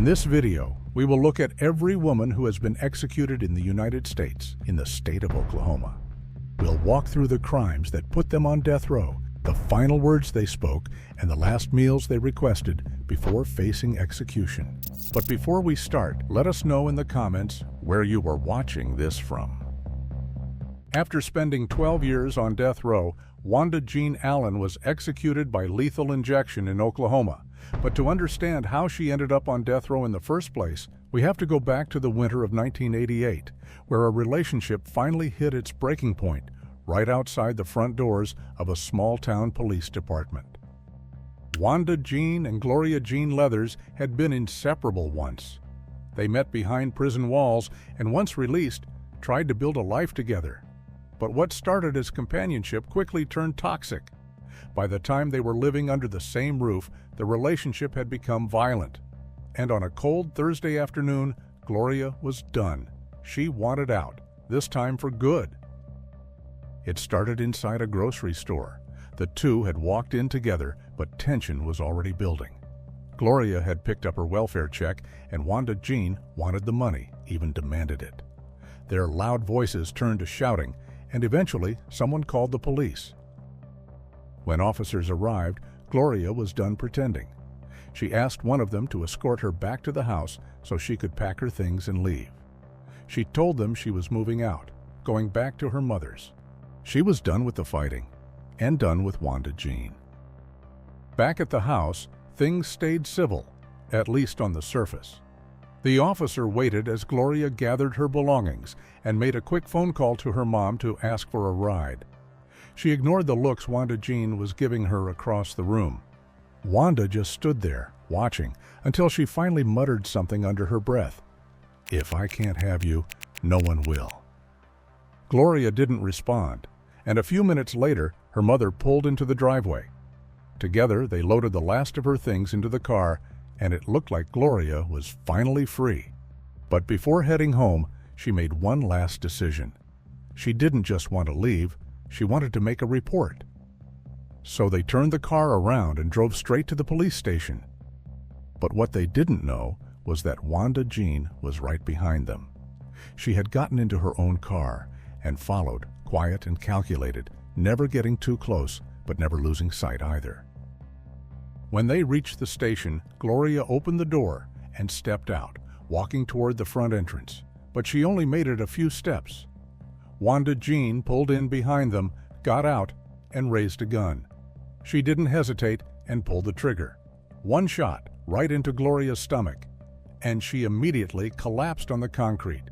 In this video, we will look at every woman who has been executed in the United States, in the state of Oklahoma. We'll walk through the crimes that put them on death row, the final words they spoke, and the last meals they requested before facing execution. But before we start, let us know in the comments where you are watching this from. After spending 12 years on death row, Wanda Jean Allen was executed by lethal injection in Oklahoma. But to understand how she ended up on death row in the first place, we have to go back to the winter of 1988, where a relationship finally hit its breaking point, right outside the front doors of a small-town police department. Wanda Jean and Gloria Jean Leathers had been inseparable once. They met behind prison walls and, once released, tried to build a life together. But what started as companionship quickly turned toxic. By the time they were living under the same roof, the relationship had become violent. And on a cold Thursday afternoon, Gloria was done. She wanted out, this time for good. It started inside a grocery store. The two had walked in together, but tension was already building. Gloria had picked up her welfare check, and Wanda Jean wanted the money, even demanded it. Their loud voices turned to shouting, and eventually someone called the police. When officers arrived, Gloria was done pretending. She asked one of them to escort her back to the house so she could pack her things and leave. She told them she was moving out, going back to her mother's. She was done with the fighting, and done with Wanda Jean. Back at the house, things stayed civil, at least on the surface. The officer waited as Gloria gathered her belongings and made a quick phone call to her mom to ask for a ride. She ignored the looks Wanda Jean was giving her across the room. Wanda just stood there, watching, until she finally muttered something under her breath. "If I can't have you, no one will." Gloria didn't respond, and a few minutes later, her mother pulled into the driveway. Together, they loaded the last of her things into the car, and it looked like Gloria was finally free. But before heading home, she made one last decision. She didn't just want to leave, she wanted to make a report. So they turned the car around and drove straight to the police station. But what they didn't know was that Wanda Jean was right behind them. She had gotten into her own car and followed, quiet and calculated, never getting too close, but never losing sight either. When they reached the station, Gloria opened the door and stepped out, walking toward the front entrance. But she only made it a few steps. Wanda Jean pulled in behind them, got out, and raised a gun. She didn't hesitate and pulled the trigger. One shot right into Gloria's stomach, and she immediately collapsed on the concrete.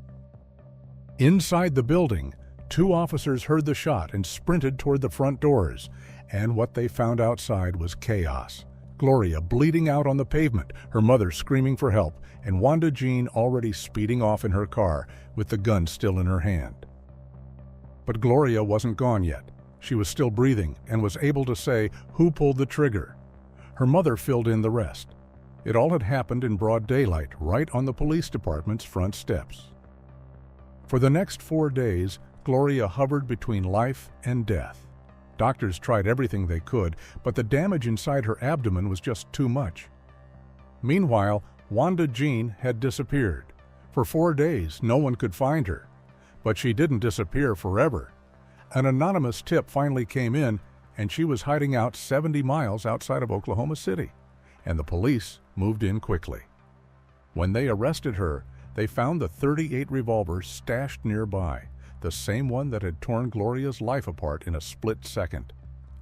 Inside the building, two officers heard the shot and sprinted toward the front doors, and what they found outside was chaos. Gloria bleeding out on the pavement, her mother screaming for help, and Wanda Jean already speeding off in her car with the gun still in her hand. But Gloria wasn't gone yet. She was still breathing and was able to say who pulled the trigger. Her mother filled in the rest. It all had happened in broad daylight, right on the police department's front steps. For the next 4 days, Gloria hovered between life and death. Doctors tried everything they could, but the damage inside her abdomen was just too much. Meanwhile, Wanda Jean had disappeared. For 4 days, no one could find her. But she didn't disappear forever. An anonymous tip finally came in, and she was hiding out 70 miles outside of Oklahoma City, and the police moved in quickly. When they arrested her, they found the .38 revolver stashed nearby, the same one that had torn Gloria's life apart in a split second.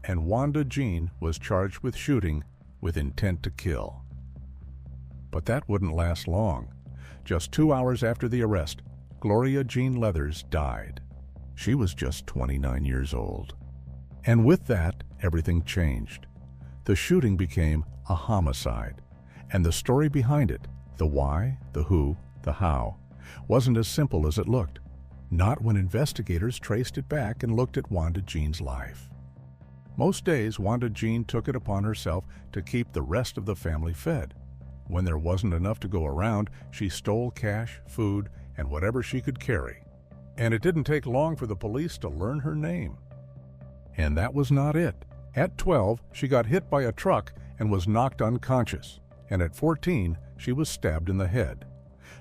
And Wanda Jean was charged with shooting with intent to kill. But that wouldn't last long. Just 2 hours after the arrest, Gloria Jean Leathers died. She was just 29 years old. And with that, everything changed. The shooting became a homicide. And the story behind it, the why, the who, the how, wasn't as simple as it looked. Not when investigators traced it back and looked at Wanda Jean's life. Most days, Wanda Jean took it upon herself to keep the rest of the family fed. When there wasn't enough to go around, she stole cash, food, and whatever she could carry. And it didn't take long for the police to learn her name. And that was not it. At 12, she got hit by a truck and was knocked unconscious. And at 14, she was stabbed in the head.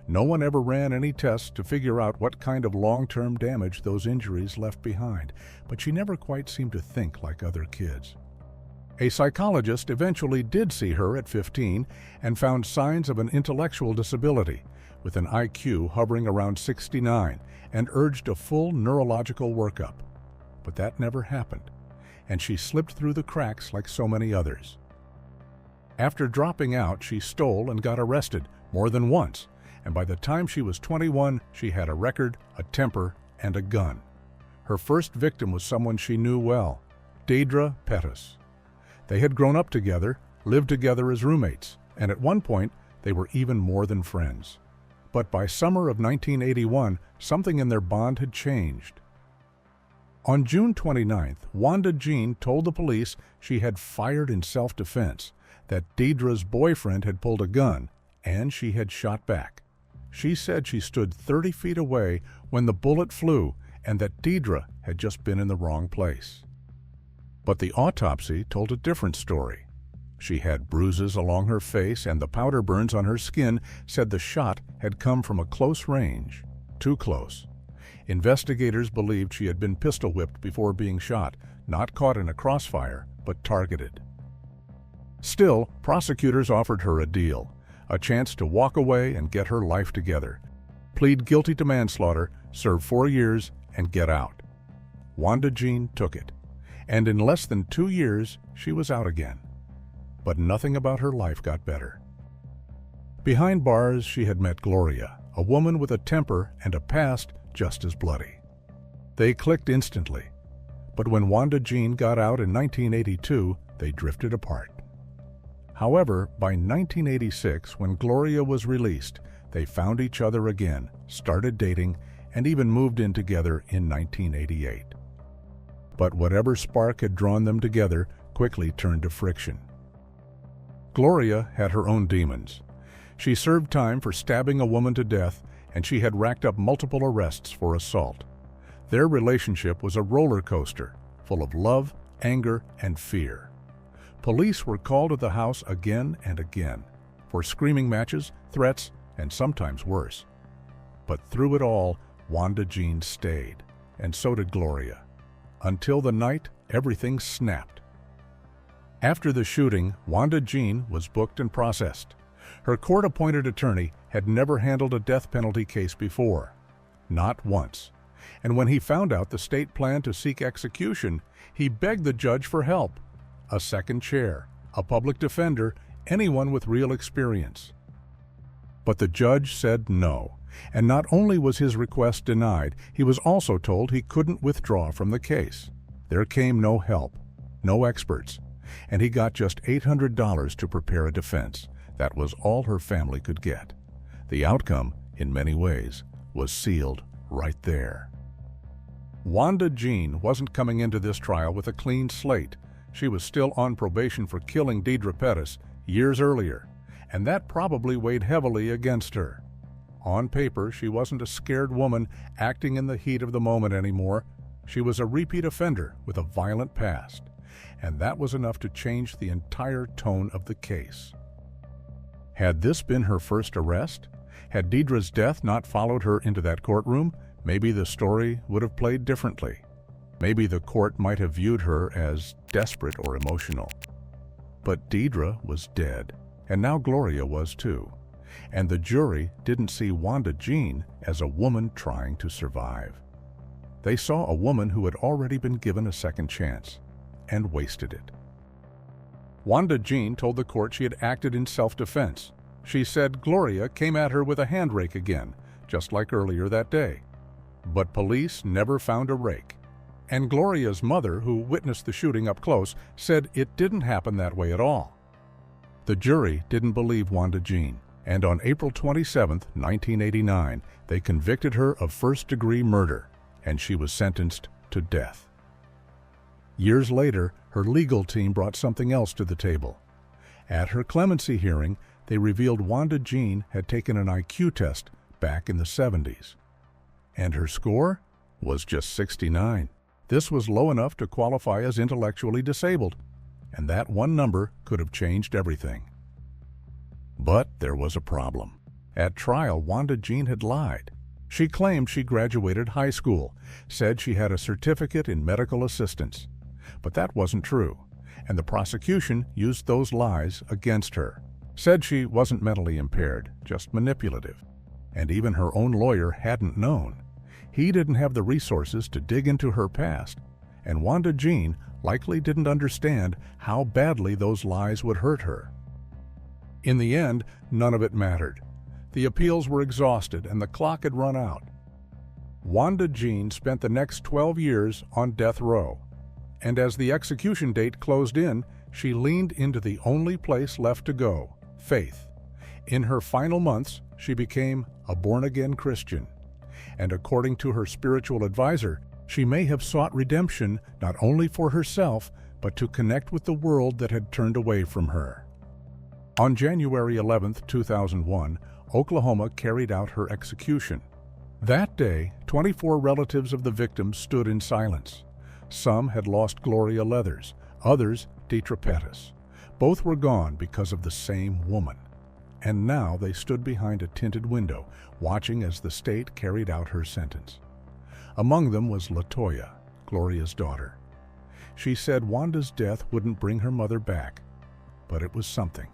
No one ever ran any tests to figure out what kind of long-term damage those injuries left behind, but she never quite seemed to think like other kids. A psychologist eventually did see her at 15 and found signs of an intellectual disability, with an IQ hovering around 69, and urged a full neurological workup. But that never happened, and she slipped through the cracks like so many others. After dropping out, she stole and got arrested more than once, and by the time she was 21, she had a record, a temper, and a gun. Her first victim was someone she knew well, Deidre Pettis. They had grown up together, lived together as roommates, and at one point, they were even more than friends. But by summer of 1981, something in their bond had changed. On June 29th, Wanda Jean told the police she had fired in self-defense, that Deidre's boyfriend had pulled a gun, and she had shot back. She said she stood 30 feet away when the bullet flew and that Deidre had just been in the wrong place. But the autopsy told a different story. She had bruises along her face, and the powder burns on her skin said the shot had come from a close range, too close. Investigators believed she had been pistol whipped before being shot, not caught in a crossfire, but targeted. Still, prosecutors offered her a deal, a chance to walk away and get her life together, plead guilty to manslaughter, serve 4 years, and get out. Wanda Jean took it, and in less than 2 years, she was out again. But nothing about her life got better. Behind bars, she had met Gloria, a woman with a temper and a past just as bloody. They clicked instantly, but when Wanda Jean got out in 1982, they drifted apart. However, by 1986, when Gloria was released, they found each other again, started dating, and even moved in together in 1988. But whatever spark had drawn them together quickly turned to friction. Gloria had her own demons. She served time for stabbing a woman to death, and she had racked up multiple arrests for assault. Their relationship was a roller coaster, full of love, anger, and fear. Police were called at the house again and again, for screaming matches, threats, and sometimes worse. But through it all, Wanda Jean stayed, and so did Gloria. Until the night everything snapped. After the shooting, Wanda Jean was booked and processed. Her court-appointed attorney had never handled a death penalty case before. Not once. And when he found out the state planned to seek execution, he begged the judge for help. A second chair, a public defender, anyone with real experience. But the judge said no, and not only was his request denied, he was also told he couldn't withdraw from the case. There came no help, no experts, and he got just $800 to prepare a defense. That was all her family could get. The outcome, in many ways, was sealed right there. Wanda Jean wasn't coming into this trial with a clean slate. She was still on probation for killing Deidre Pettis years earlier, and that probably weighed heavily against her. On paper, she wasn't a scared woman acting in the heat of the moment anymore. She was a repeat offender with a violent past, and that was enough to change the entire tone of the case. Had this been her first arrest? Had Deidre's death not followed her into that courtroom, maybe the story would have played differently. Maybe the court might have viewed her as desperate or emotional. But Deidre was dead, and now Gloria was too. And the jury didn't see Wanda Jean as a woman trying to survive. They saw a woman who had already been given a second chance, and wasted it. Wanda Jean told the court she had acted in self-defense. She said Gloria came at her with a hand rake again, just like earlier that day. But police never found a rake. And Gloria's mother, who witnessed the shooting up close, said it didn't happen that way at all. The jury didn't believe Wanda Jean, and on April 27, 1989, they convicted her of first-degree murder, and she was sentenced to death. Years later, her legal team brought something else to the table. At her clemency hearing, they revealed Wanda Jean had taken an IQ test back in the 70s. And her score was just 69. This was low enough to qualify as intellectually disabled, and that one number could have changed everything. But there was a problem. At trial, Wanda Jean had lied. She claimed she graduated high school, said she had a certificate in medical assistance. But that wasn't true, and the prosecution used those lies against her. Said she wasn't mentally impaired, just manipulative. And even her own lawyer hadn't known. He didn't have the resources to dig into her past, and Wanda Jean likely didn't understand how badly those lies would hurt her. In the end, none of it mattered. The appeals were exhausted and the clock had run out. Wanda Jean spent the next 12 years on death row, and as the execution date closed in, she leaned into the only place left to go, faith. In her final months, she became a born-again Christian, and according to her spiritual advisor, she may have sought redemption not only for herself, but to connect with the world that had turned away from her. On January 11, 2001, Oklahoma carried out her execution. That day, 24 relatives of the victims stood in silence. Some had lost Gloria Leathers, others Deetra Pettis. Both were gone because of the same woman. And now they stood behind a tinted window, watching as the state carried out her sentence. Among them was LaToya, Gloria's daughter. She said Wanda's death wouldn't bring her mother back, but it was something.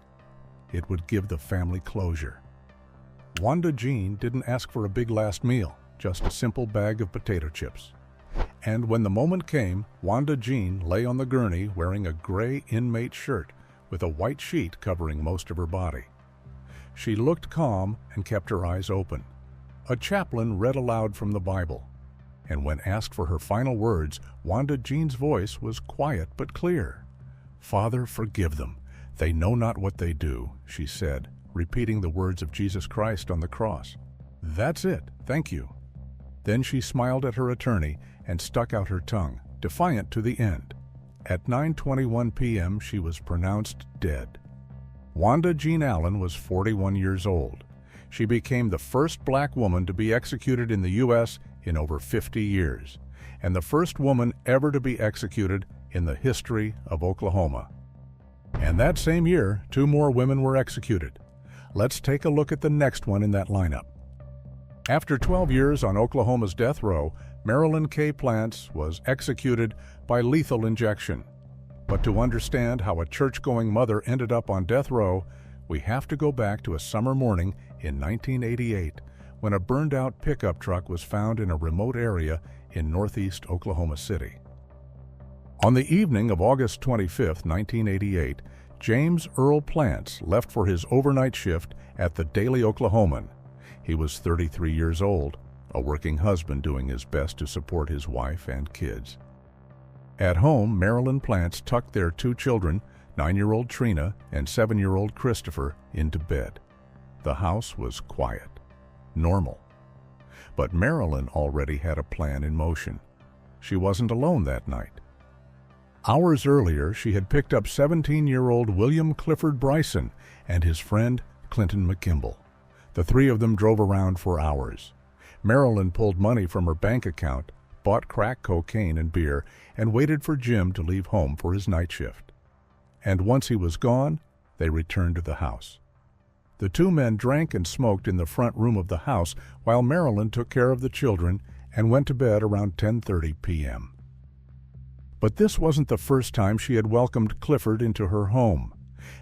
It would give the family closure. Wanda Jean didn't ask for a big last meal, just a simple bag of potato chips. And when the moment came, Wanda Jean lay on the gurney wearing a gray inmate shirt with a white sheet covering most of her body. She looked calm and kept her eyes open. A chaplain read aloud from the Bible, and when asked for her final words, Wanda Jean's voice was quiet but clear. "Father, forgive them. They know not what they do," she said, repeating the words of Jesus Christ on the cross. "That's it, thank you." Then she smiled at her attorney and stuck out her tongue, defiant to the end. At 9:21 p.m., she was pronounced dead. Wanda Jean Allen was 41 years old. She became the first black woman to be executed in the U.S. in over 50 years, and the first woman ever to be executed in the history of Oklahoma. And that same year, 2 more women were executed. Let's take a look at the next one in that lineup. After 12 years on Oklahoma's death row, Marilyn Plantz was executed by lethal injection. But to understand how a church-going mother ended up on death row, we have to go back to a summer morning in 1988, when a burned-out pickup truck was found in a remote area in northeast Oklahoma City. On the evening of August 25, 1988, James Earl Plantz left for his overnight shift at the Daily Oklahoman. He was 33 years old, a working husband doing his best to support his wife and kids. At home, Marilyn Plantz tucked their 2 children, 9-year-old Trina and 7-year-old Christopher, into bed. The house was quiet, normal. But Marilyn already had a plan in motion. She wasn't alone that night. Hours earlier, she had picked up 17-year-old William Clifford Bryson and his friend Clinton McKimble. The 3 of them drove around for hours. Marilyn pulled money from her bank account, bought crack cocaine and beer, and waited for Jim to leave home for his night shift. And once he was gone, they returned to the house. The 2 men drank and smoked in the front room of the house while Marilyn took care of the children and went to bed around 10:30 p.m. But this wasn't the first time she had welcomed Clifford into her home.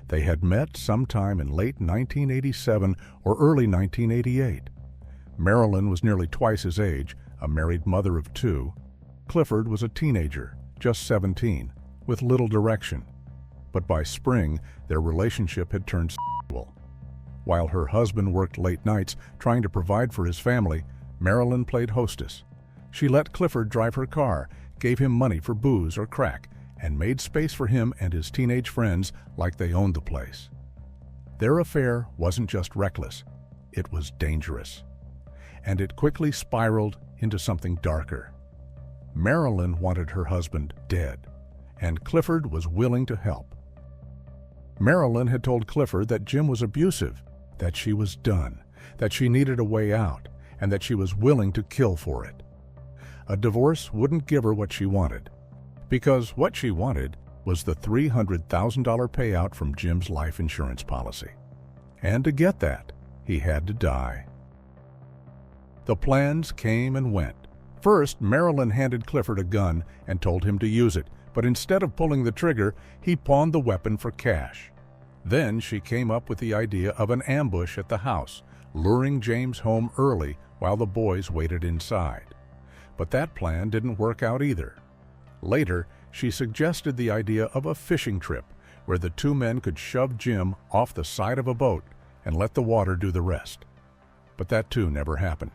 They had met sometime in late 1987 or early 1988. Marilyn was nearly twice his age, a married mother of 2. Clifford was a teenager, just 17, with little direction. But by spring, their relationship had turned sexual. While her husband worked late nights trying to provide for his family, Marilyn played hostess. She let Clifford drive her car, gave him money for booze or crack, and made space for him and his teenage friends like they owned the place. Their affair wasn't just reckless, it was dangerous. And it quickly spiraled into something darker. Marilyn wanted her husband dead, and Clifford was willing to help. Marilyn had told Clifford that Jim was abusive, that she was done, that she needed a way out, and that she was willing to kill for it. A divorce wouldn't give her what she wanted, because what she wanted was the $300,000 payout from Jim's life insurance policy. And to get that, he had to die. The plans came and went. First, Marilyn handed Clifford a gun and told him to use it, but instead of pulling the trigger, he pawned the weapon for cash. Then she came up with the idea of an ambush at the house, luring James home early while the boys waited inside. But that plan didn't work out either. Later, she suggested the idea of a fishing trip where the two men could shove Jim off the side of a boat and let the water do the rest. But that too never happened.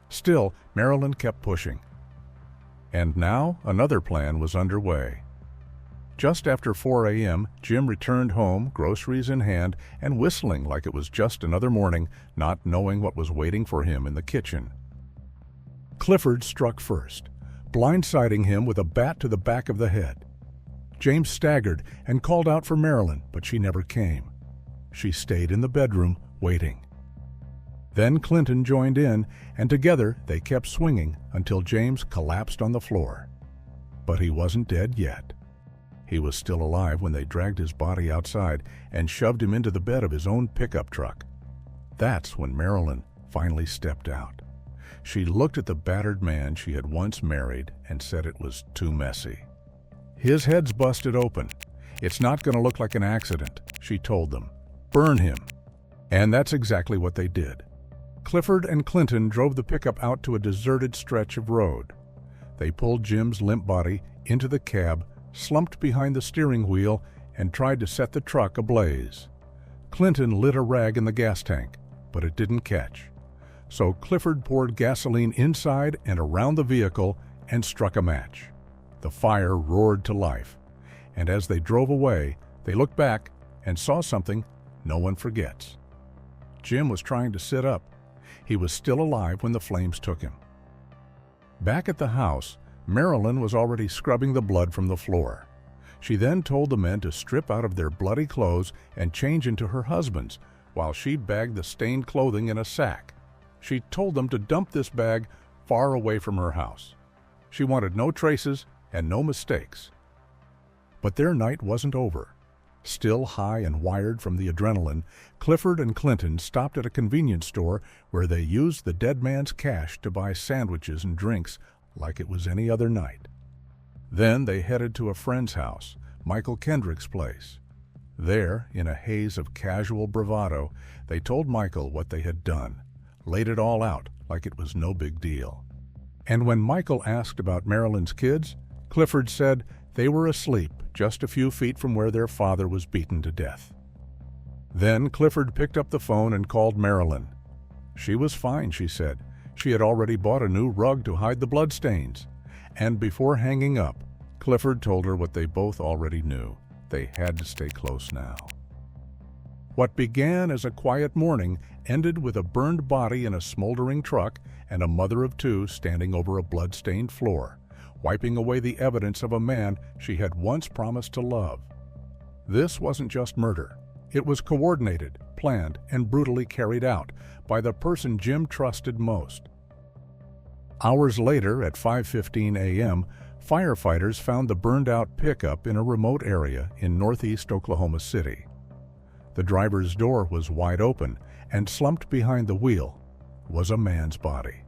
Still, Marilyn kept pushing. And now another plan was underway. Just after 4 a.m., Jim returned home, groceries in hand, and whistling like it was just another morning, not knowing what was waiting for him in the kitchen. Clifford struck first, blindsiding him with a bat to the back of the head. James staggered and called out for Marilyn, but she never came. She stayed in the bedroom, waiting. Then Clinton joined in, and together they kept swinging until James collapsed on the floor. But he wasn't dead yet. He was still alive when they dragged his body outside and shoved him into the bed of his own pickup truck. That's when Marilyn finally stepped out. She looked at the battered man she had once married and said it was too messy. His head's busted open. It's not going to look like an accident, she told them. Burn him. And that's exactly what they did. Clifford and Clinton drove the pickup out to a deserted stretch of road. They pulled Jim's limp body into the cab, slumped behind the steering wheel, and tried to set the truck ablaze. Clinton lit a rag in the gas tank, but it didn't catch. So Clifford poured gasoline inside and around the vehicle and struck a match. The fire roared to life, and as they drove away, they looked back and saw something no one forgets. Jim was trying to sit up. He was still alive when the flames took him. Back at the house, Marilyn was already scrubbing the blood from the floor. She then told the men to strip out of their bloody clothes and change into her husband's, while she bagged the stained clothing in a sack. She told them to dump this bag far away from her house. She wanted no traces and no mistakes. But their night wasn't over. Still high and wired from the adrenaline, Clifford and Clinton stopped at a convenience store where they used the dead man's cash to buy sandwiches and drinks like it was any other night. Then they headed to a friend's house, Michael Kendrick's place. There, in a haze of casual bravado, they told Michael what they had done, laid it all out like it was no big deal. And when Michael asked about Marilyn's kids, Clifford said they were asleep just a few feet from where their father was beaten to death. Then Clifford picked up the phone and called Marilyn. She was fine, she said. She had already bought a new rug to hide the bloodstains. And before hanging up, Clifford told her what they both already knew. They had to stay close now. What began as a quiet morning ended with a burned body in a smoldering truck and a mother of two standing over a blood-stained floor, wiping away the evidence of a man she had once promised to love. This wasn't just murder. It was coordinated, planned, and brutally carried out by the person Jim trusted most. Hours later, at 5:15 a.m., firefighters found the burned-out pickup in a remote area in northeast Oklahoma City. The driver's door was wide open, and slumped behind the wheel was a man's body.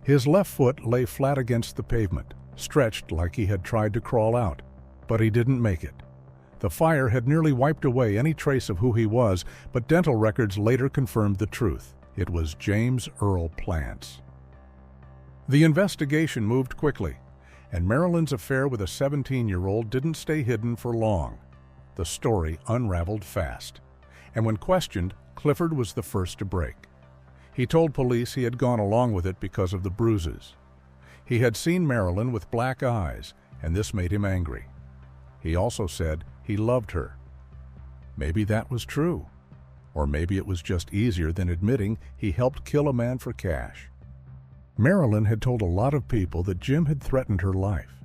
His left foot lay flat against the pavement, stretched like he had tried to crawl out, but he didn't make it. The fire had nearly wiped away any trace of who he was, but dental records later confirmed the truth. It was James Earl Plantz. The investigation moved quickly, and Marilyn's affair with a 17-year-old didn't stay hidden for long. The story unraveled fast, and when questioned, Clifford was the first to break. He told police he had gone along with it because of the bruises. He had seen Marilyn with black eyes, and this made him angry. He also said he loved her. Maybe that was true, or maybe it was just easier than admitting he helped kill a man for cash. Marilyn had told a lot of people that Jim had threatened her life,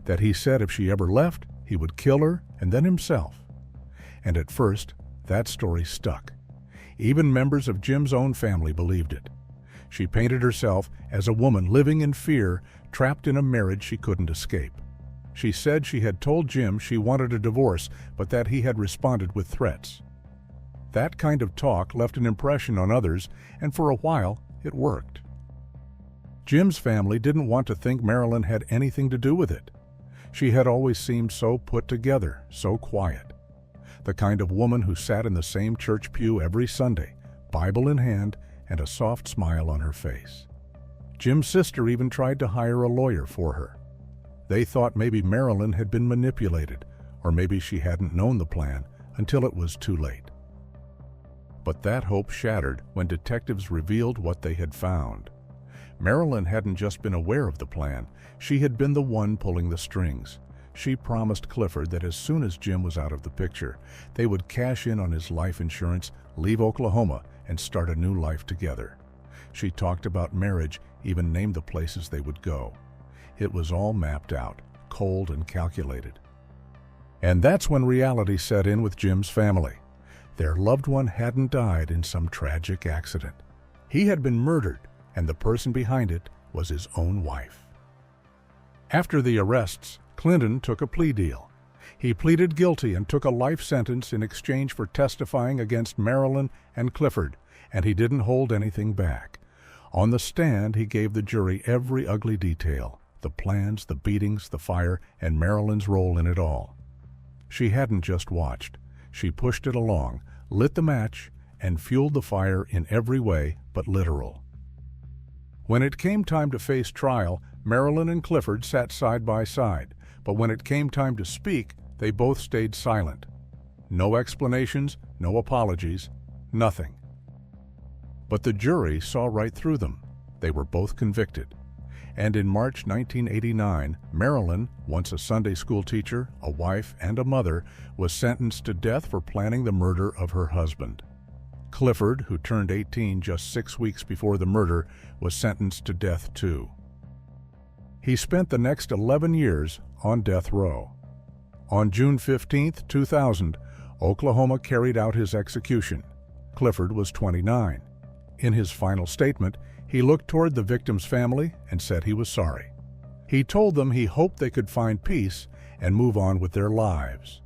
that he said if she ever left, he would kill her and then himself. And at first, that story stuck. Even members of Jim's own family believed it. She painted herself as a woman living in fear, trapped in a marriage she couldn't escape. She said she had told Jim she wanted a divorce, but that he had responded with threats. That kind of talk left an impression on others, and for a while, it worked. Jim's family didn't want to think Marilyn had anything to do with it. She had always seemed so put together, so quiet. The kind of woman who sat in the same church pew every Sunday, Bible in hand, and a soft smile on her face. Jim's sister even tried to hire a lawyer for her. They thought maybe Marilyn had been manipulated, or maybe she hadn't known the plan until it was too late. But that hope shattered when detectives revealed what they had found. Marilyn hadn't just been aware of the plan, she had been the one pulling the strings. She promised Clifford that as soon as Jim was out of the picture, they would cash in on his life insurance, leave Oklahoma, and start a new life together. She talked about marriage, even named the places they would go. It was all mapped out, cold and calculated. And that's when reality set in with Jim's family. Their loved one hadn't died in some tragic accident. He had been murdered, and the person behind it was his own wife. After the arrests, Clinton took a plea deal. He pleaded guilty and took a life sentence in exchange for testifying against Marilyn and Clifford, and he didn't hold anything back. On the stand, he gave the jury every ugly detail, the plans, the beatings, the fire, and Marilyn's role in it all. She hadn't just watched. She pushed it along, lit the match, and fueled the fire in every way but literal. When it came time to face trial, Marilyn and Clifford sat side by side, but when it came time to speak, they both stayed silent. No explanations, no apologies, nothing. But the jury saw right through them. They were both convicted. And in March 1989, Marilyn, once a Sunday school teacher, a wife, and a mother, was sentenced to death for planning the murder of her husband. Clifford, who turned 18 just 6 weeks before the murder, was sentenced to death too. He spent the next 11 years on death row. On June 15, 2000, Oklahoma carried out his execution. Clifford was 29. In his final statement, he looked toward the victim's family and said he was sorry. He told them he hoped they could find peace and move on with their lives.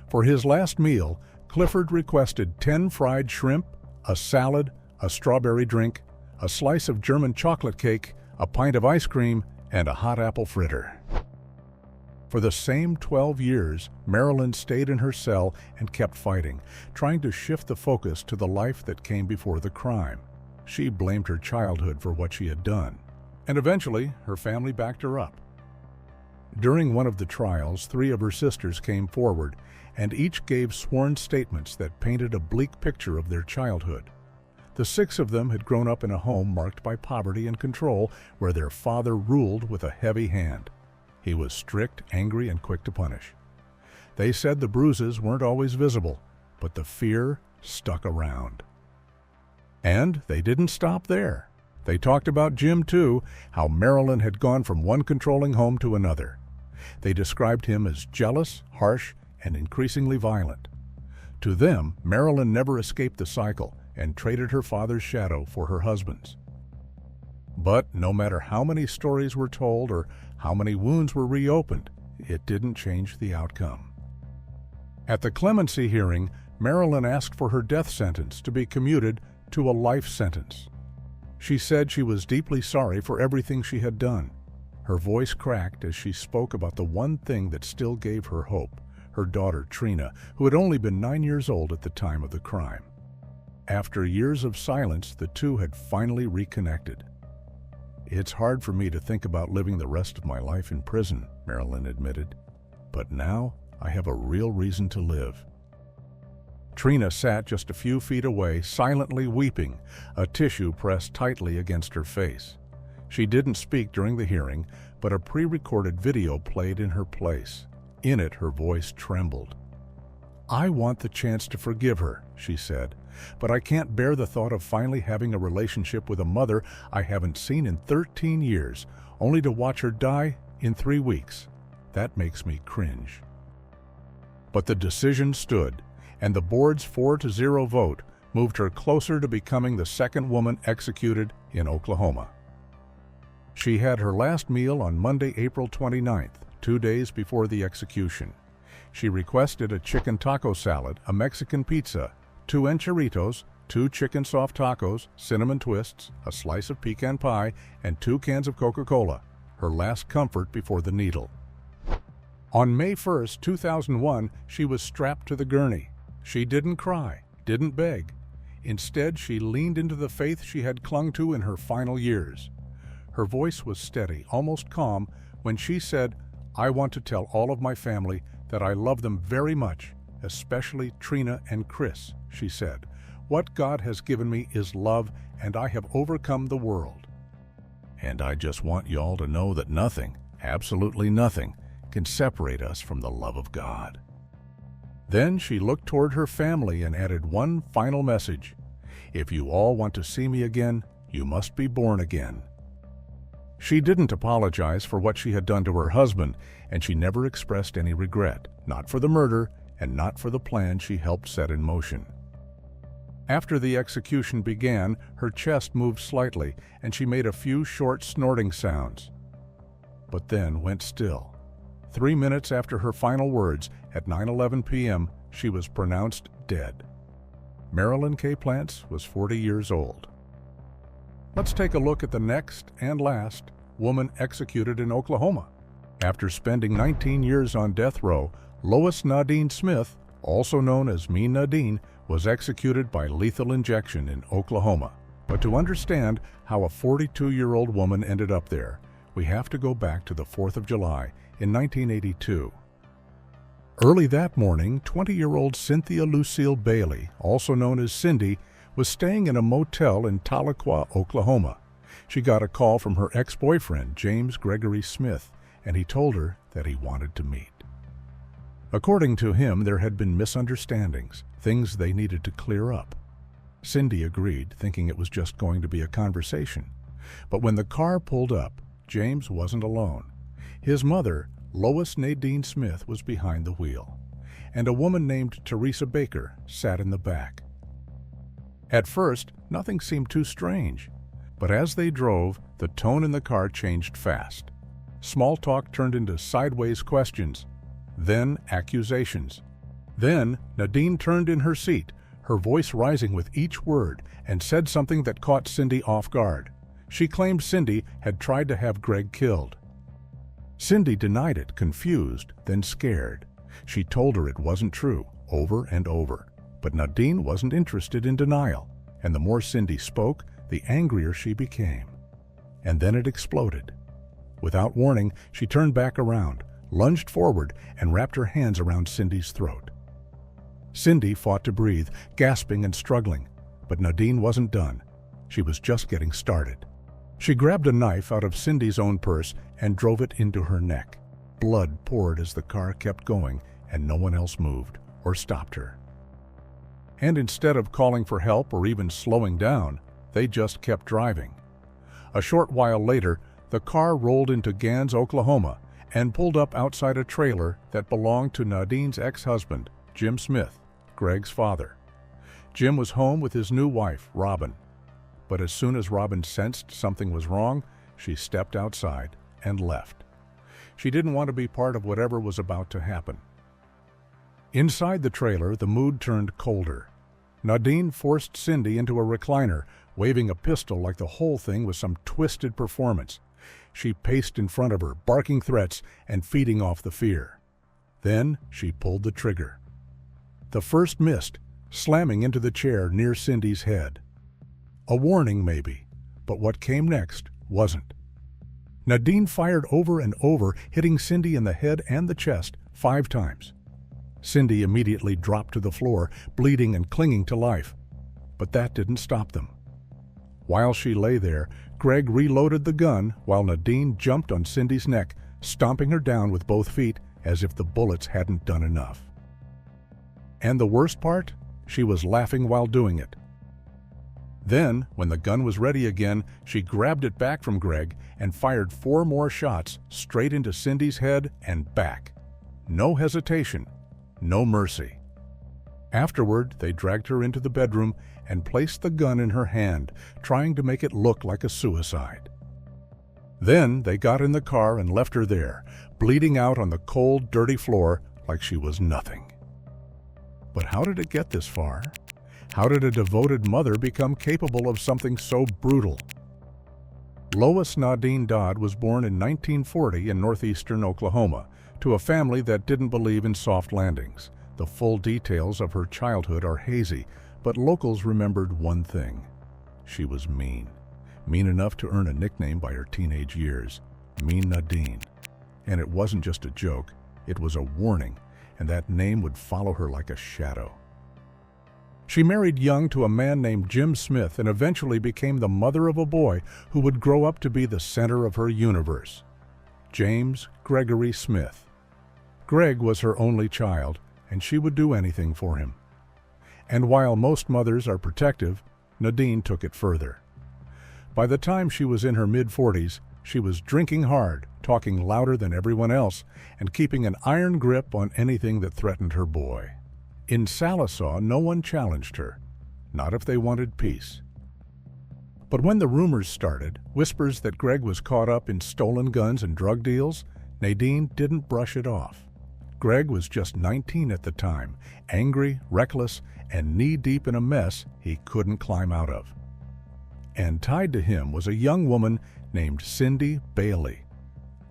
For his last meal, Clifford requested 10 fried shrimp, a salad, a strawberry drink, a slice of German chocolate cake, a pint of ice cream, and a hot apple fritter. For the same 12 years, Marilyn stayed in her cell and kept fighting, trying to shift the focus to the life that came before the crime. She blamed her childhood for what she had done, and eventually her family backed her up. During one of the trials, 3 of her sisters came forward, and each gave sworn statements that painted a bleak picture of their childhood. The 6 of them had grown up in a home marked by poverty and control, where their father ruled with a heavy hand. He was strict, angry, and quick to punish. They said the bruises weren't always visible, but the fear stuck around. And they didn't stop there. They talked about Jim too, how Marilyn had gone from one controlling home to another. They described him as jealous, harsh, and increasingly violent. To them, Marilyn never escaped the cycle and traded her father's shadow for her husband's. But no matter how many stories were told or how many wounds were reopened, it didn't change the outcome. At the clemency hearing, Marilyn asked for her death sentence to be commuted to a life sentence. She said she was deeply sorry for everything she had done. Her voice cracked as she spoke about the one thing that still gave her hope, her daughter Trina, who had only been 9 years old at the time of the crime. After years of silence, the two had finally reconnected. "It's hard for me to think about living the rest of my life in prison," Marilyn admitted. "But now I have a real reason to live." Trina sat just a few feet away, silently weeping, a tissue pressed tightly against her face. She didn't speak during the hearing, but a pre-recorded video played in her place. In it, her voice trembled. "I want the chance to forgive her," she said, "but I can't bear the thought of finally having a relationship with a mother I haven't seen in 13 years, only to watch her die in 3 weeks. That makes me cringe." But the decision stood, and the board's 4-0 vote moved her closer to becoming the second woman executed in Oklahoma. She had her last meal on Monday, April 29th, 2 days before the execution. She requested a chicken taco salad, a Mexican pizza, 2 enchiritos, 2 chicken soft tacos, cinnamon twists, a slice of pecan pie, and 2 cans of Coca-Cola, her last comfort before the needle. On May 1, 2001, she was strapped to the gurney. She didn't cry, didn't beg. Instead, she leaned into the faith she had clung to in her final years. Her voice was steady, almost calm, when she said, "I want to tell all of my family that I love them very much, especially Trina and Chris," she said. "What God has given me is love, and I have overcome the world. And I just want y'all to know that nothing, absolutely nothing, can separate us from the love of God." Then she looked toward her family and added one final message: "If you all want to see me again, you must be born again." She didn't apologize for what she had done to her husband, and she never expressed any regret, not for the murder and not for the plan she helped set in motion. After the execution began, her chest moved slightly, and she made a few short snorting sounds, but then went still. 3 minutes after her final words, at 9:11 p.m., she was pronounced dead. Marilyn K. Plantz was 40 years old. Let's take a look at the next and last woman executed in Oklahoma. After spending 19 years on death row, Lois Smith, also known as Mean Nadine, was executed by lethal injection in Oklahoma. But to understand how a 42-year-old woman ended up there, we have to go back to the 4th of July in 1982. Early that morning, 20-year-old Cynthia Lucille Bailey, also known as Cindy, was staying in a motel in Tahlequah, Oklahoma. She got a call from her ex-boyfriend, James Gregory Smith, and he told her that he wanted to meet. According to him, there had been misunderstandings, things they needed to clear up. Cindy agreed, thinking it was just going to be a conversation. But when the car pulled up, James wasn't alone. His mother, Lois Nadine Smith, was behind the wheel, and a woman named Teresa Baker sat in the back. At first, nothing seemed too strange, but as they drove, the tone in the car changed fast. Small talk turned into sideways questions, then accusations. Then Nadine turned in her seat, her voice rising with each word, and said something that caught Cindy off guard. She claimed Cindy had tried to have Greg killed. Cindy denied it, confused, then scared. She told her it wasn't true, over and over. But Nadine wasn't interested in denial, and the more Cindy spoke, the angrier she became. And then it exploded. Without warning, she turned back around, lunged forward, and wrapped her hands around Cindy's throat. Cindy fought to breathe, gasping and struggling, but Nadine wasn't done. She was just getting started. She grabbed a knife out of Cindy's own purse and drove it into her neck. Blood poured as the car kept going, and no one else moved or stopped her. And instead of calling for help or even slowing down, they just kept driving. A short while later, the car rolled into Gans, Oklahoma, and pulled up outside a trailer that belonged to Nadine's ex-husband, Jim Smith, Greg's father. Jim was home with his new wife, Robin. But as soon as Robin sensed something was wrong, she stepped outside and left. She didn't want to be part of whatever was about to happen. Inside the trailer, the mood turned colder. Nadine forced Cindy into a recliner, waving a pistol like the whole thing was some twisted performance. She paced in front of her, barking threats and feeding off the fear. Then she pulled the trigger. The first missed, slamming into the chair near Cindy's head. A warning, maybe, but what came next wasn't. Nadine fired over and over, hitting Cindy in the head and the chest 5 times. Cindy immediately dropped to the floor, bleeding and clinging to life. But that didn't stop them. While she lay there, Greg reloaded the gun while Nadine jumped on Cindy's neck, stomping her down with both feet as if the bullets hadn't done enough. And the worst part? She was laughing while doing it. Then, when the gun was ready again, she grabbed it back from Greg and fired 4 more shots straight into Cindy's head and back. No hesitation, no mercy. Afterward, they dragged her into the bedroom and placed the gun in her hand, trying to make it look like a suicide. Then they got in the car and left her there, bleeding out on the cold, dirty floor like she was nothing. But how did it get this far? How did a devoted mother become capable of something so brutal? Lois Nadine Dodd was born in 1940 in northeastern Oklahoma to a family that didn't believe in soft landings. The full details of her childhood are hazy, but locals remembered one thing. She was mean. Mean enough to earn a nickname by her teenage years, Mean Nadine. And it wasn't just a joke, it was a warning, and that name would follow her like a shadow. She married young to a man named Jim Smith and eventually became the mother of a boy who would grow up to be the center of her universe, James Gregory Smith. Greg was her only child, and she would do anything for him. And while most mothers are protective, Nadine took it further. By the time she was in her mid-40s, she was drinking hard, talking louder than everyone else, and keeping an iron grip on anything that threatened her boy. In Salisaw, no one challenged her, not if they wanted peace. But when the rumors started, whispers that Greg was caught up in stolen guns and drug deals, Nadine didn't brush it off. Greg was just 19 at the time, angry, reckless, and knee-deep in a mess he couldn't climb out of. And tied to him was a young woman named Cindy Bailey.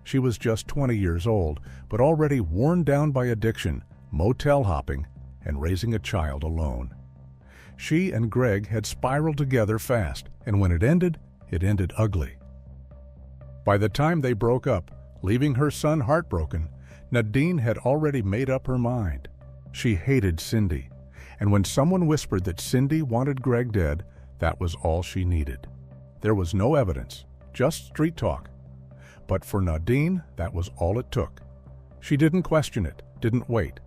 She was just 20 years old, but already worn down by addiction, motel hopping, and raising a child alone. She and Greg had spiraled together fast, and when it ended ugly. By the time they broke up, leaving her son heartbroken, Nadine had already made up her mind. She hated Cindy, and when someone whispered that Cindy wanted Greg dead, that was all she needed. There was no evidence, just street talk. But for Nadine, that was all it took. She didn't question it, didn't wait.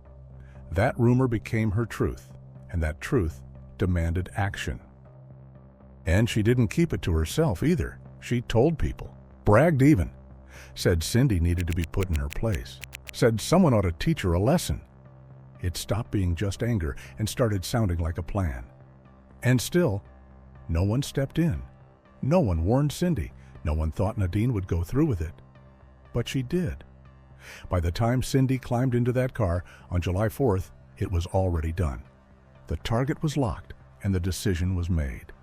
That rumor became her truth, and that truth demanded action. And she didn't keep it to herself either. She told people, bragged even, said Cindy needed to be put in her place, said someone ought to teach her a lesson. It stopped being just anger and started sounding like a plan. And still, no one stepped in. No one warned Cindy. No one thought Nadine would go through with it. But she did. By the time Cindy climbed into that car on July 4th, it was already done. The target was locked, and the decision was made.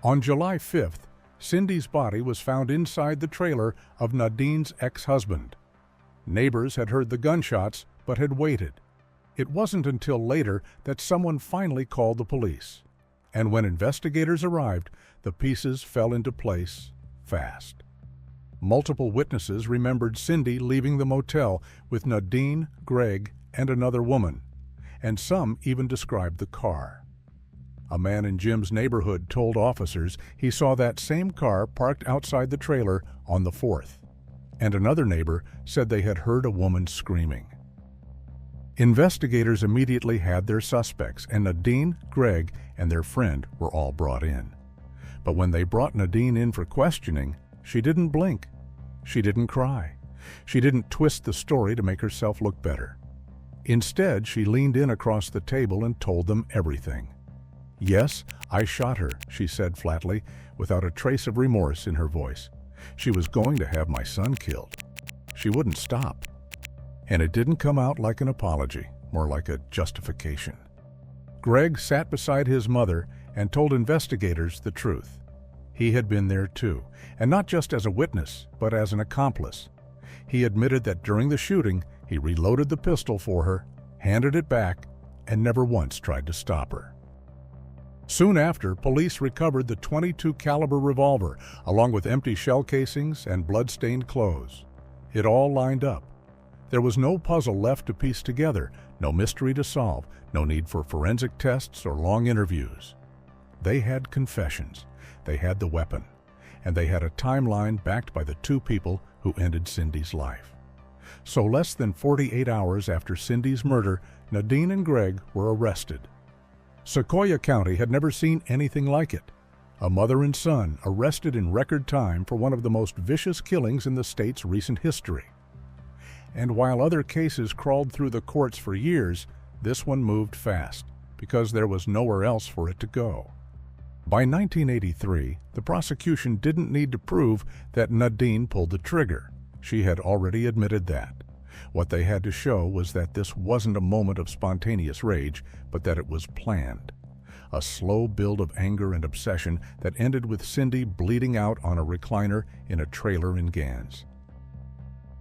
On July 5th, Cindy's body was found inside the trailer of Nadine's ex-husband. Neighbors had heard the gunshots, but had waited. It wasn't until later that someone finally called the police. And when investigators arrived, the pieces fell into place fast. Multiple witnesses remembered Cindy leaving the motel with Nadine, Greg, and another woman, and some even described the car. A man in Jim's neighborhood told officers he saw that same car parked outside the trailer on the 4th, and another neighbor said they had heard a woman screaming. Investigators immediately had their suspects, and Nadine, Greg, and their friend were all brought in. But when they brought Nadine in for questioning, she didn't blink. She didn't cry. She didn't twist the story to make herself look better. Instead, she leaned in across the table and told them everything. "Yes, I shot her," she said flatly, without a trace of remorse in her voice. "She was going to have my son killed. She wouldn't stop." And it didn't come out like an apology, more like a justification. Greg sat beside his mother and told investigators the truth. He had been there too, and not just as a witness, but as an accomplice. He admitted that during the shooting, he reloaded the pistol for her, handed it back, and never once tried to stop her. Soon after, police recovered the .22 caliber revolver, along with empty shell casings and blood-stained clothes. It all lined up. There was no puzzle left to piece together, no mystery to solve, no need for forensic tests or long interviews. They had confessions, they had the weapon, and they had a timeline backed by the two people who ended Cindy's life. So less than 48 hours after Cindy's murder, Nadine and Greg were arrested. Sequoyah County had never seen anything like it. A mother and son arrested in record time for one of the most vicious killings in the state's recent history. And while other cases crawled through the courts for years, this one moved fast, because there was nowhere else for it to go. By 1983, the prosecution didn't need to prove that Nadine pulled the trigger. She had already admitted that. What they had to show was that this wasn't a moment of spontaneous rage, but that it was planned. a slow build of anger and obsession that ended with Cindy bleeding out on a recliner in a trailer in Gans.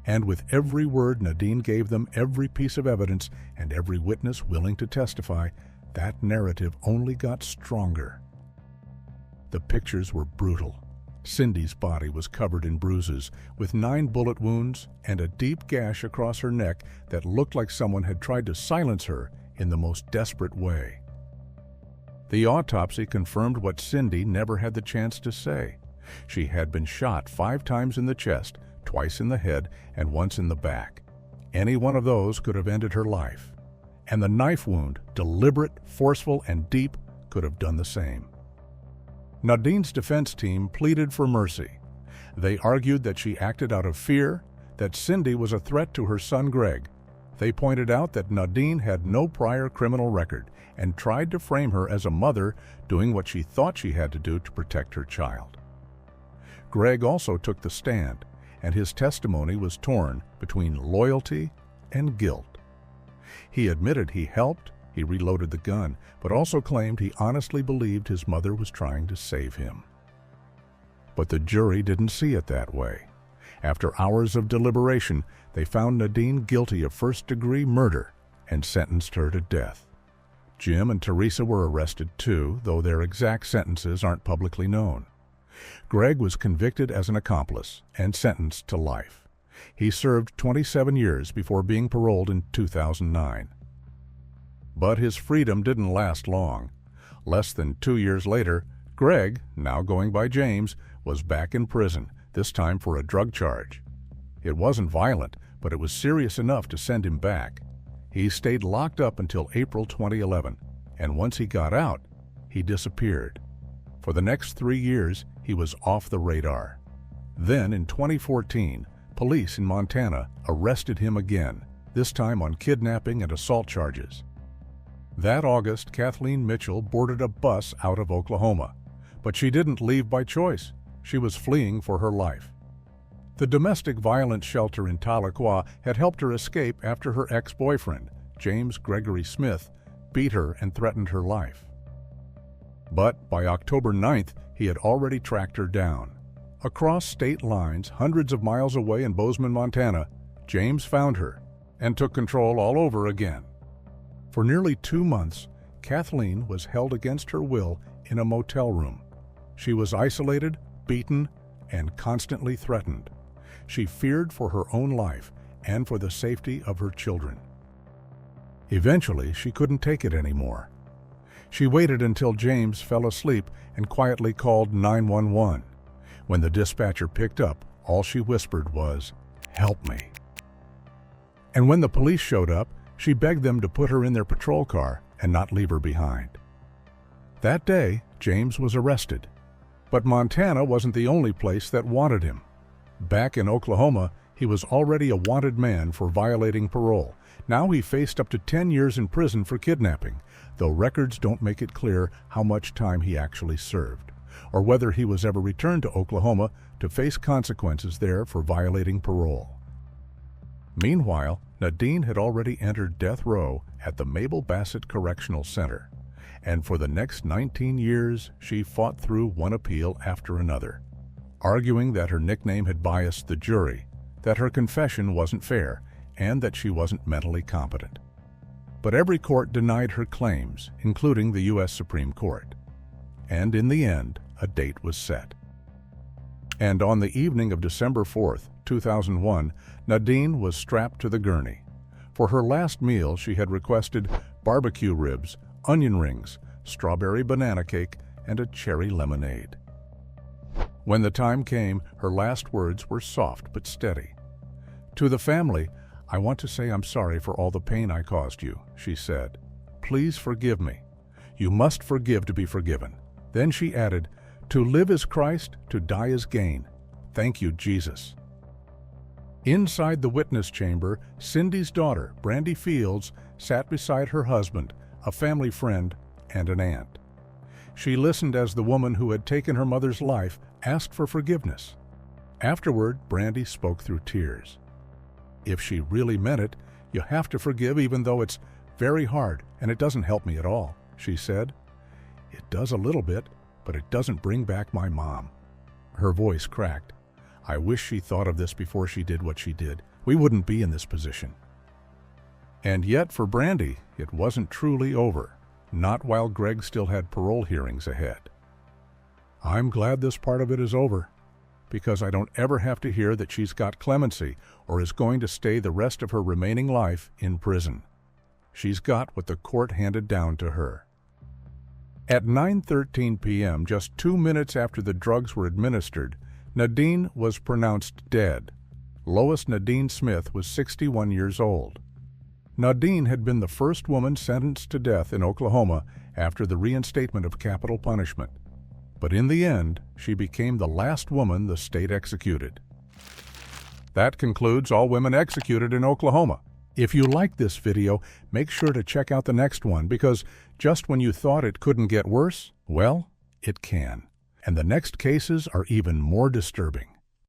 And with every word Nadine gave them, every piece of evidence, and every witness willing to testify, that narrative only got stronger. The pictures were brutal. Cindy's body was covered in bruises, with 9 bullet wounds and a deep gash across her neck that looked like someone had tried to silence her in the most desperate way. The autopsy confirmed what Cindy never had the chance to say. She had been shot 5 times in the chest, twice in the head, and once in the back. Any one of those could have ended her life. And the knife wound, deliberate, forceful, and deep, could have done the same. Nadine's defense team pleaded for mercy. They argued that she acted out of fear, that Cindy was a threat to her son Greg. They pointed out that Nadine had no prior criminal record and tried to frame her as a mother doing what she thought she had to do to protect her child. Greg also took the stand, and his testimony was torn between loyalty and guilt. He admitted he helped, he reloaded the gun, but also claimed he honestly believed his mother was trying to save him. But the jury didn't see it that way. After hours of deliberation, they found Nadine guilty of first-degree murder and sentenced her to death. Jim and Teresa were arrested too, though their exact sentences aren't publicly known. Greg was convicted as an accomplice and sentenced to life. He served 27 years before being paroled in 2009. But his freedom didn't last long. Less than 2 years later, Greg, now going by James, was back in prison, this time for a drug charge. It wasn't violent, but it was serious enough to send him back. He stayed locked up until April 2011, and once he got out, he disappeared. For the next 3 years, he was off the radar. Then, in 2014, police in Montana arrested him again, this time on kidnapping and assault charges. That August, Kathleen Mitchell boarded a bus out of Oklahoma, but she didn't leave by choice. She was fleeing for her life. The domestic violence shelter in Tahlequah had helped her escape after her ex-boyfriend, James Gregory Smith, beat her and threatened her life. But by October 9th, he had already tracked her down. Across state lines, hundreds of miles away in Bozeman, Montana, James found her and took control all over again. For nearly 2 months, Kathleen was held against her will in a motel room. She was isolated, beaten, and constantly threatened. She feared for her own life and for the safety of her children. Eventually, she couldn't take it anymore. She waited until James fell asleep and quietly called 911. When the dispatcher picked up, all she whispered was, "Help me." And when the police showed up, she begged them to put her in their patrol car and not leave her behind. That day, James was arrested. But Montana wasn't the only place that wanted him. Back in Oklahoma, he was already a wanted man for violating parole. Now he faced up to 10 years in prison for kidnapping, though records don't make it clear how much time he actually served, or whether he was ever returned to Oklahoma to face consequences there for violating parole. Meanwhile, Nadine had already entered death row at the Mabel Bassett Correctional Center, and for the next 19 years she fought through one appeal after another, arguing that her nickname had biased the jury, that her confession wasn't fair, and that she wasn't mentally competent. But every court denied her claims, including the U.S. Supreme Court. And in the end, a date was set. And on the evening of December 4th, 2001, Nadine was strapped to the gurney. For her last meal, she had requested barbecue ribs, onion rings, strawberry banana cake, and a cherry lemonade. When the time came, her last words were soft but steady. "To the family, I want to say I'm sorry for all the pain I caused you," she said. "Please forgive me. You must forgive to be forgiven." Then she added, "To live is Christ, to die is gain. Thank you, Jesus." Inside the witness chamber, Cindy's daughter, Brandy Fields, sat beside her husband, a family friend, and an aunt. She listened as the woman who had taken her mother's life asked for forgiveness. Afterward, Brandy spoke through tears. "If she really meant it, you have to forgive even though it's very hard and it doesn't help me at all," she said. It does a little bit, but it doesn't bring back my mom." Her voice cracked. "I wish she thought of this before she did what she did. We wouldn't be in this position." And yet for Brandy, it wasn't truly over. Not while Greg still had parole hearings ahead. "I'm glad this part of it is over, because I don't ever have to hear that she's got clemency or is going to stay the rest of her remaining life in prison. She's got what the court handed down to her." At 9:13 p.m., just 2 minutes after the drugs were administered, Nadine was pronounced dead. Lois Nadine Smith was 61 years old. Nadine had been the first woman sentenced to death in Oklahoma after the reinstatement of capital punishment. But in the end, she became the last woman the state executed. That concludes all women executed in Oklahoma. If you liked this video, make sure to check out the next one, because just when you thought it couldn't get worse, well, it can. And the next cases are even more disturbing.